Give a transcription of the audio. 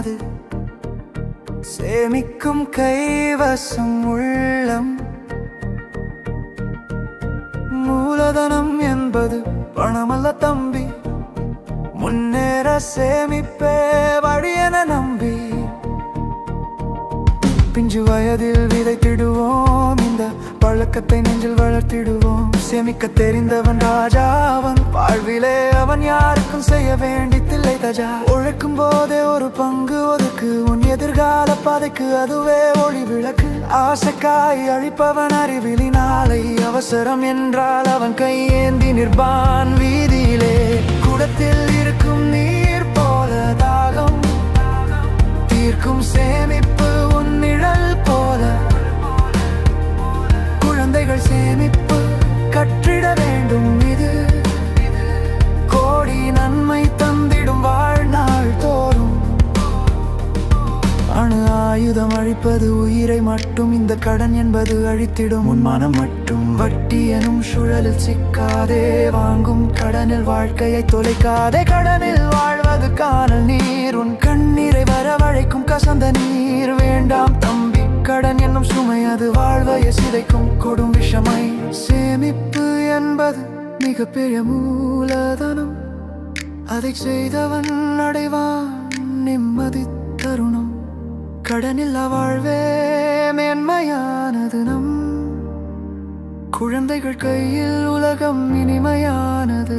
என்பது சேமிக்கும் கைவசம் உள்ளம். மூலதனம் என்பது பணமல்ல தம்பி, முன்னேற சேமிப்பே வழி என நம்பி பிஞ்சு வயதில் விதைத்திடுவோம், இந்த பழக்கத்தை நெஞ்சில் வளர்த்திடுவோம். சேமிக்க தெரிந்தவன் ராஜா அவன், வாழ்விலே அவன் யாருக்கும் செய்ய வேண்டியதில்லை தஜா. உழைக்கும் போதே ஒரு பங்கு ஒதுக்கு, உன் எதிர்கால பாதைக்கு அதுவே ஒளி விளக்கு. ஆசைக்காய் அழிப்பவன் அறிவிலி நாளை அவசரம் என்றால் அவன் கையேந்தி நிற்பான் வீதியிலே. குடத்தில் இருக்கும் நீர் போல தாகம் தீர்க்கும் சேமிப்பு உன் நிழல் போல. குழந்தைகள் சேமிப்பு கற்றிட வேண்டும், இது கோடி நன்மை தந்திடும் வாழ்நாள் தோறும். அணு ஆயுதம் அழிப்பது உயிரை மட்டும், இந்த கடன் என்பது அழித்திடும் உன் மனம் மட்டும். வட்டி எனும் சுழலில் சிக்காதே, வாங்கும் கடனில் வாழ்க்கையை தொலைக்காதே. கடனில் வாழ்வது காணல் நீர், உன் கண்ணீரை வரவழைக்கும் கசந்த நீர். வேண்டாம் தம்பி கடன் என்னும் சுமை, அது வாழ்வையை சிதைக்கும் கொடும் விஷமை. சேமிப்பு என்பது மிகப்பெரிய மூலதனம், அதை செய்தவன் அடைவான் நிம்மதி தருணம். கடனில்லா வாழ்வே மேன்மையானது நம் குழந்தைகள் கையில் உலகம் இனிமையானது.